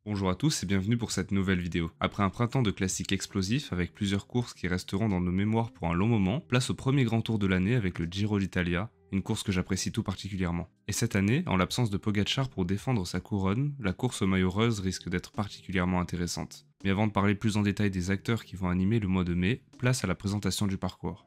Bonjour à tous et bienvenue pour cette nouvelle vidéo. Après un printemps de classiques explosifs avec plusieurs courses qui resteront dans nos mémoires pour un long moment, place au premier grand tour de l'année avec le Giro d'Italia, une course que j'apprécie tout particulièrement. Et cette année, en l'absence de Pogacar pour défendre sa couronne, la course au maillot rose risque d'être particulièrement intéressante. Mais avant de parler plus en détail des acteurs qui vont animer le mois de mai, place à la présentation du parcours.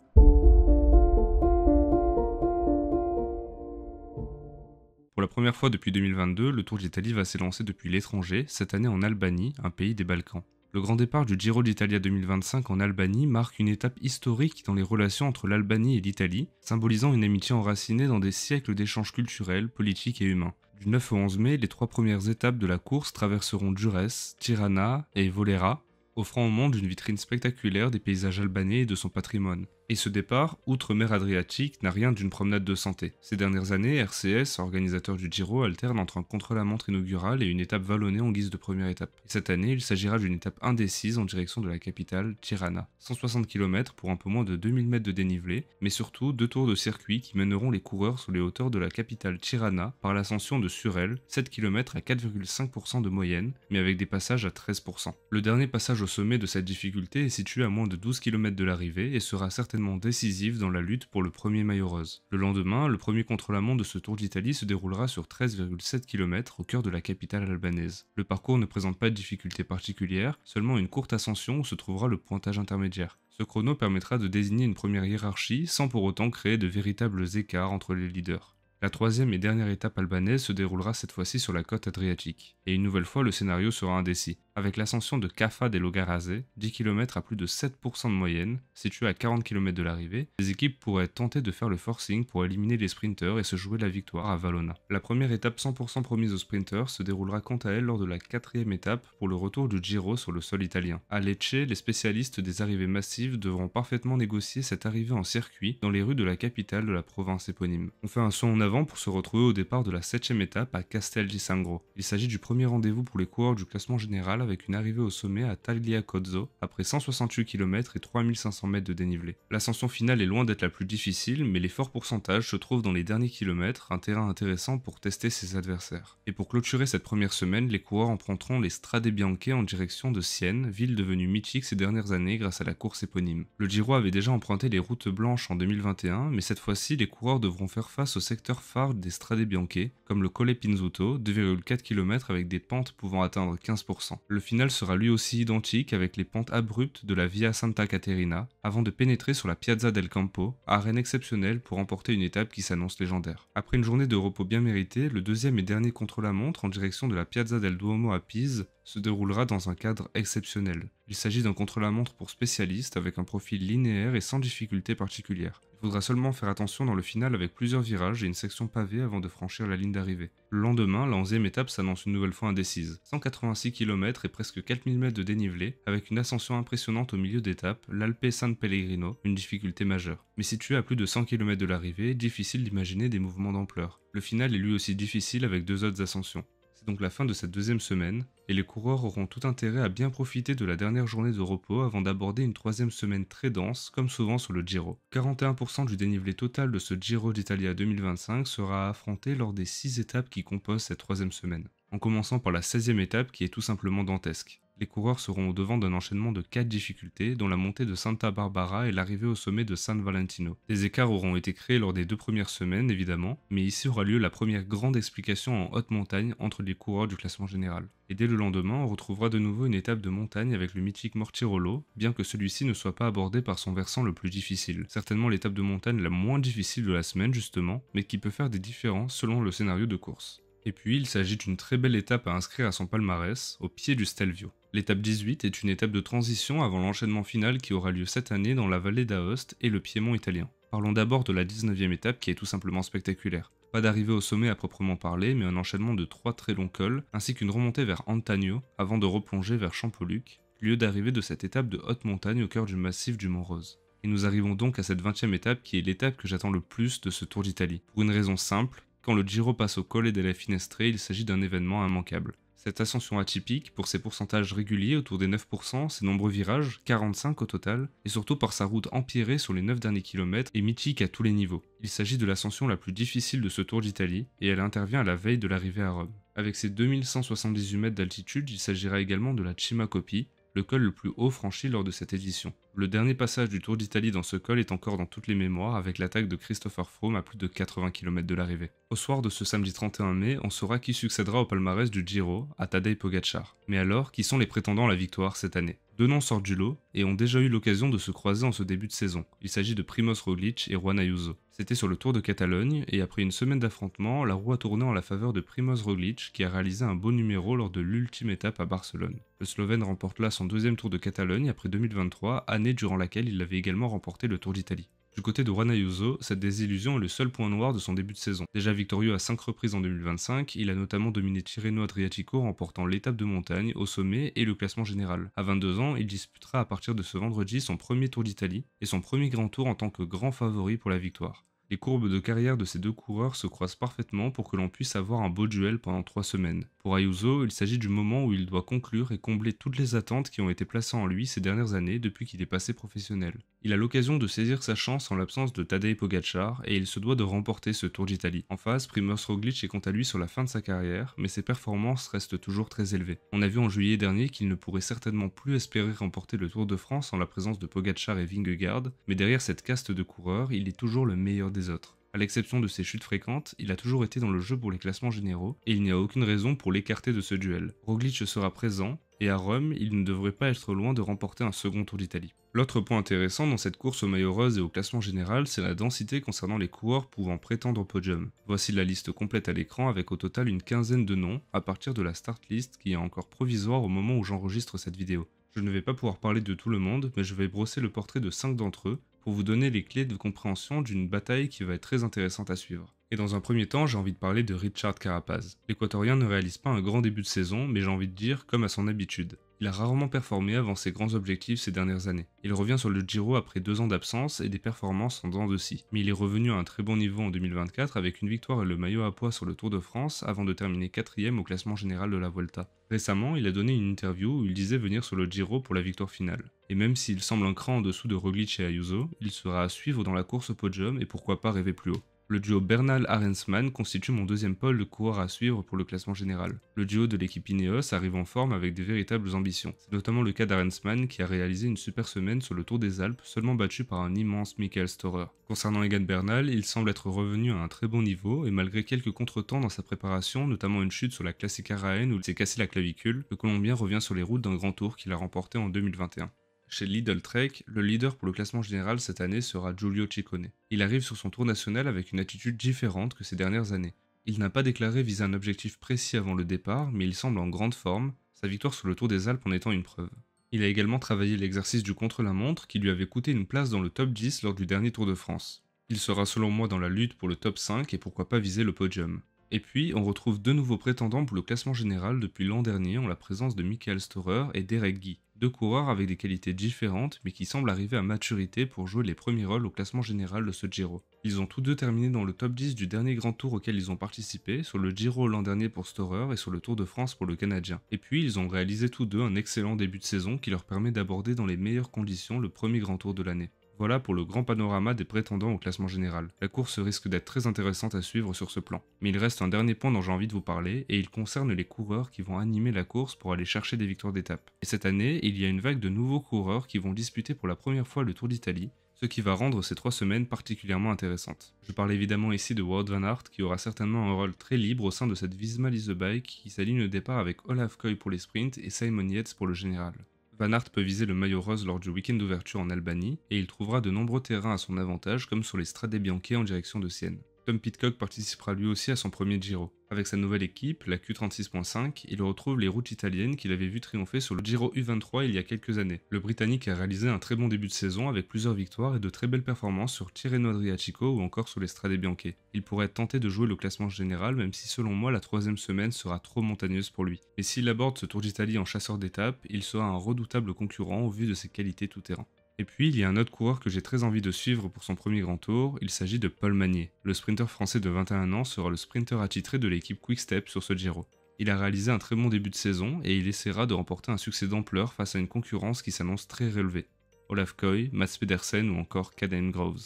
Pour la première fois depuis 2022, le Tour d'Italie va s'élancer depuis l'étranger, cette année en Albanie, un pays des Balkans. Le grand départ du Giro d'Italia 2025 en Albanie marque une étape historique dans les relations entre l'Albanie et l'Italie, symbolisant une amitié enracinée dans des siècles d'échanges culturels, politiques et humains. Du 9 au 11 mai, les trois premières étapes de la course traverseront Durrës, Tirana et Vollera, offrant au monde une vitrine spectaculaire des paysages albanais et de son patrimoine. Et ce départ, outre mer Adriatique, n'a rien d'une promenade de santé. Ces dernières années, RCS, organisateur du Giro, alterne entre un contre-la-montre inaugural et une étape vallonnée en guise de première étape. Et cette année, il s'agira d'une étape indécise en direction de la capitale, Tirana. 160 km pour un peu moins de 2000 mètres de dénivelé, mais surtout 2 tours de circuit qui mèneront les coureurs sur les hauteurs de la capitale Tirana par l'ascension de Surel, 7 km à 4,5% de moyenne, mais avec des passages à 13%. Le dernier passage au sommet de cette difficulté est situé à moins de 12 km de l'arrivée et sera certainement décisive dans la lutte pour le premier maillot rose. Le lendemain, le premier contre-la-montre de ce Tour d'Italie se déroulera sur 13,7 km au cœur de la capitale albanaise. Le parcours ne présente pas de difficulté particulière, seulement une courte ascension où se trouvera le pointage intermédiaire. Ce chrono permettra de désigner une première hiérarchie sans pour autant créer de véritables écarts entre les leaders. La troisième et dernière étape albanaise se déroulera cette fois-ci sur la côte adriatique. Et une nouvelle fois, le scénario sera indécis. Avec l'ascension de Cafa del Ogaraze, 10 km à plus de 7% de moyenne, située à 40 km de l'arrivée, les équipes pourraient tenter de faire le forcing pour éliminer les sprinters et se jouer la victoire à Valona. La première étape 100% promise aux sprinters se déroulera quant à elle lors de la quatrième étape pour le retour du Giro sur le sol italien. À Lecce, les spécialistes des arrivées massives devront parfaitement négocier cette arrivée en circuit dans les rues de la capitale de la province éponyme. On fait un saut en avant pour se retrouver au départ de la 7ème étape à Castel di Sangro. Il s'agit du premier rendez-vous pour les coureurs du classement général avec une arrivée au sommet à Tagliacozzo après 168 km et 3500 mètres de dénivelé. L'ascension finale est loin d'être la plus difficile, mais les forts pourcentages se trouvent dans les derniers kilomètres, un terrain intéressant pour tester ses adversaires. Et pour clôturer cette première semaine, les coureurs emprunteront les Strade Bianche en direction de Sienne, ville devenue mythique ces dernières années grâce à la course éponyme. Le Giro avait déjà emprunté les routes blanches en 2021, mais cette fois-ci, les coureurs devront faire face au secteur phare des Strade Bianche, comme le Colle Pinzuto, 2,4 km avec des pentes pouvant atteindre 15%. Le final sera lui aussi identique avec les pentes abruptes de la Via Santa Caterina, avant de pénétrer sur la Piazza del Campo, arène exceptionnelle pour remporter une étape qui s'annonce légendaire. Après une journée de repos bien méritée, le deuxième et dernier contre-la-montre en direction de la Piazza del Duomo à Pise se déroulera dans un cadre exceptionnel. Il s'agit d'un contre-la-montre pour spécialistes avec un profil linéaire et sans difficulté particulière. Il faudra seulement faire attention dans le final avec plusieurs virages et une section pavée avant de franchir la ligne d'arrivée. Le lendemain, la 11e étape s'annonce une nouvelle fois indécise. 186 km et presque 4000 mètres de dénivelé, avec une ascension impressionnante au milieu d'étape, l'Alpe San Pellegrino, une difficulté majeure. Mais située à plus de 100 km de l'arrivée, difficile d'imaginer des mouvements d'ampleur. Le final est lui aussi difficile avec deux autres ascensions. C'est donc la fin de cette deuxième semaine, et les coureurs auront tout intérêt à bien profiter de la dernière journée de repos avant d'aborder une troisième semaine très dense, comme souvent sur le Giro. 41% du dénivelé total de ce Giro d'Italia 2025 sera affronté lors des 6 étapes qui composent cette troisième semaine, en commençant par la 16e étape qui est tout simplement dantesque. Les coureurs seront au devant d'un enchaînement de 4 difficultés, dont la montée de Santa Barbara et l'arrivée au sommet de San Valentino. Des écarts auront été créés lors des 2 premières semaines, évidemment, mais ici aura lieu la première grande explication en haute montagne entre les coureurs du classement général. Et dès le lendemain, on retrouvera de nouveau une étape de montagne avec le mythique Mortirolo, bien que celui-ci ne soit pas abordé par son versant le plus difficile. Certainement l'étape de montagne la moins difficile de la semaine justement, mais qui peut faire des différences selon le scénario de course. Et puis, il s'agit d'une très belle étape à inscrire à son palmarès, au pied du Stelvio. L'étape 18 est une étape de transition avant l'enchaînement final qui aura lieu cette année dans la vallée d'Aoste et le Piémont italien. Parlons d'abord de la 19e étape qui est tout simplement spectaculaire. Pas d'arrivée au sommet à proprement parler, mais un enchaînement de 3 très longs cols, ainsi qu'une remontée vers Antagno, avant de replonger vers Champoluc, lieu d'arrivée de cette étape de haute montagne au cœur du massif du Mont Rose. Et nous arrivons donc à cette 20e étape qui est l'étape que j'attends le plus de ce Tour d'Italie. Pour une raison simple, quand le Giro passe au Colle delle Finestre, il s'agit d'un événement immanquable. Cette ascension atypique, pour ses pourcentages réguliers autour des 9%, ses nombreux virages, 45 au total, et surtout par sa route empierrée sur les 9 derniers kilomètres et mythique à tous les niveaux. Il s'agit de l'ascension la plus difficile de ce Tour d'Italie, et elle intervient à la veille de l'arrivée à Rome. Avec ses 2178 mètres d'altitude, il s'agira également de la Cima Coppi, le col le plus haut franchi lors de cette édition. Le dernier passage du Tour d'Italie dans ce col est encore dans toutes les mémoires avec l'attaque de Christopher Froome à plus de 80 km de l'arrivée. Au soir de ce samedi 31 mai, on saura qui succédera au palmarès du Giro à Tadej Pogačar. Mais alors, qui sont les prétendants à la victoire cette année? Deux noms sortent du lot et ont déjà eu l'occasion de se croiser en ce début de saison. Il s'agit de Primoz Roglic et Juan Ayuso. C'était sur le Tour de Catalogne et après une semaine d'affrontement, la roue a tourné en la faveur de Primoz Roglic qui a réalisé un beau numéro lors de l'ultime étape à Barcelone. Le Slovène remporte là son deuxième Tour de Catalogne après 2023, année durant laquelle il avait également remporté le Tour d'Italie. Du côté de Juan Ayuso, cette désillusion est le seul point noir de son début de saison. Déjà victorieux à 5 reprises en 2025, il a notamment dominé Tirreno Adriatico remportant l'étape de montagne au sommet et le classement général. À 22 ans, il disputera à partir de ce vendredi son premier Tour d'Italie et son premier grand tour en tant que grand favori pour la victoire. Les courbes de carrière de ces deux coureurs se croisent parfaitement pour que l'on puisse avoir un beau duel pendant 3 semaines. Pour Ayuso, il s'agit du moment où il doit conclure et combler toutes les attentes qui ont été placées en lui ces dernières années depuis qu'il est passé professionnel. Il a l'occasion de saisir sa chance en l'absence de Tadej Pogačar et il se doit de remporter ce Tour d'Italie. En face, Primoz Roglic est quant à lui sur la fin de sa carrière, mais ses performances restent toujours très élevées. On a vu en juillet dernier qu'il ne pourrait certainement plus espérer remporter le Tour de France en la présence de Pogačar et Vingegaard, mais derrière cette caste de coureurs, il est toujours le meilleur des autres. À l'exception de ses chutes fréquentes, il a toujours été dans le jeu pour les classements généraux et il n'y a aucune raison pour l'écarter de ce duel. Roglic sera présent et à Rome, il ne devrait pas être loin de remporter un second Tour d'Italie. L'autre point intéressant dans cette course au maillot rose et au classement général, c'est la densité concernant les coureurs pouvant prétendre au podium. Voici la liste complète à l'écran avec au total une quinzaine de noms à partir de la start list qui est encore provisoire au moment où j'enregistre cette vidéo. Je ne vais pas pouvoir parler de tout le monde, mais je vais brosser le portrait de 5 d'entre eux pour vous donner les clés de compréhension d'une bataille qui va être très intéressante à suivre. Et dans un premier temps, j'ai envie de parler de Richard Carapaz. L'Équatorien ne réalise pas un grand début de saison, mais j'ai envie de dire comme à son habitude. Il a rarement performé avant ses grands objectifs ces dernières années. Il revient sur le Giro après 2 ans d'absence et des performances en dents de scie. Mais il est revenu à un très bon niveau en 2024 avec une victoire et le maillot à pois sur le Tour de France avant de terminer 4ème au classement général de la Vuelta. Récemment, il a donné une interview où il disait venir sur le Giro pour la victoire finale. Et même s'il semble un cran en dessous de Roglic et Ayuso, il sera à suivre dans la course au podium et pourquoi pas rêver plus haut. Le duo Bernal-Arensman constitue mon deuxième pôle de coureurs à suivre pour le classement général. Le duo de l'équipe Ineos arrive en forme avec des véritables ambitions. C'est notamment le cas d'Arensman qui a réalisé une super semaine sur le Tour des Alpes, seulement battu par un immense Michael Storer. Concernant Egan Bernal, il semble être revenu à un très bon niveau et malgré quelques contretemps dans sa préparation, notamment une chute sur la Classica Raen où il s'est cassé la clavicule, le Colombien revient sur les routes d'un grand tour qu'il a remporté en 2021. Chez Lidl Trek, le leader pour le classement général cette année sera Giulio Ciccone. Il arrive sur son tour national avec une attitude différente que ces dernières années. Il n'a pas déclaré viser un objectif précis avant le départ, mais il semble en grande forme, sa victoire sur le Tour des Alpes en étant une preuve. Il a également travaillé l'exercice du contre-la-montre qui lui avait coûté une place dans le top 10 lors du dernier Tour de France. Il sera selon moi dans la lutte pour le top 5 et pourquoi pas viser le podium. Et puis, on retrouve deux nouveaux prétendants pour le classement général depuis l'an dernier en la présence de Michael Storer et Derek Guy. Deux coureurs avec des qualités différentes mais qui semblent arriver à maturité pour jouer les premiers rôles au classement général de ce Giro. Ils ont tous deux terminé dans le top 10 du dernier grand tour auquel ils ont participé, sur le Giro l'an dernier pour Storer et sur le Tour de France pour le Canadien. Et puis, ils ont réalisé tous deux un excellent début de saison qui leur permet d'aborder dans les meilleures conditions le premier grand tour de l'année. Voilà pour le grand panorama des prétendants au classement général. La course risque d'être très intéressante à suivre sur ce plan. Mais il reste un dernier point dont j'ai envie de vous parler, et il concerne les coureurs qui vont animer la course pour aller chercher des victoires d'étape. Et cette année, il y a une vague de nouveaux coureurs qui vont disputer pour la première fois le Tour d'Italie, ce qui va rendre ces 3 semaines particulièrement intéressantes. Je parle évidemment ici de Wout van Aert qui aura certainement un rôle très libre au sein de cette Visma Lease Bike qui s'aligne au départ avec Olaf Koy pour les sprints et Simon Yates pour le général. Van Aert peut viser le maillot rose lors du week-end d'ouverture en Albanie et il trouvera de nombreux terrains à son avantage comme sur les Strade Bianche en direction de Sienne. Tom Pidcock participera lui aussi à son premier Giro. Avec sa nouvelle équipe, la Q36.5, il retrouve les routes italiennes qu'il avait vu triompher sur le Giro U23 il y a quelques années. Le Britannique a réalisé un très bon début de saison avec plusieurs victoires et de très belles performances sur Tirreno Adriatico ou encore sur les Strade Bianche. Il pourrait être tenté de jouer le classement général même si selon moi la 3ème semaine sera trop montagneuse pour lui. Mais s'il aborde ce Tour d'Italie en chasseur d'étape, il sera un redoutable concurrent au vu de ses qualités tout-terrain. Et puis, il y a un autre coureur que j'ai très envie de suivre pour son premier grand tour, il s'agit de Paul Magnier. Le sprinter français de 21 ans sera le sprinter attitré de l'équipe Quick-Step sur ce Giro. Il a réalisé un très bon début de saison et il essaiera de remporter un succès d'ampleur face à une concurrence qui s'annonce très relevée. Olaf Koy, Mats Pedersen ou encore Caden Groves.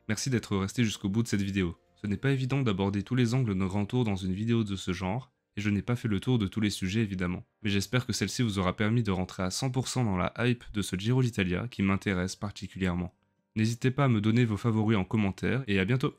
Merci d'être resté jusqu'au bout de cette vidéo. Ce n'est pas évident d'aborder tous les angles d'un grand tour dans une vidéo de ce genre, et je n'ai pas fait le tour de tous les sujets évidemment. Mais j'espère que celle-ci vous aura permis de rentrer à 100% dans la hype de ce Giro d'Italia qui m'intéresse particulièrement. N'hésitez pas à me donner vos favoris en commentaire et à bientôt!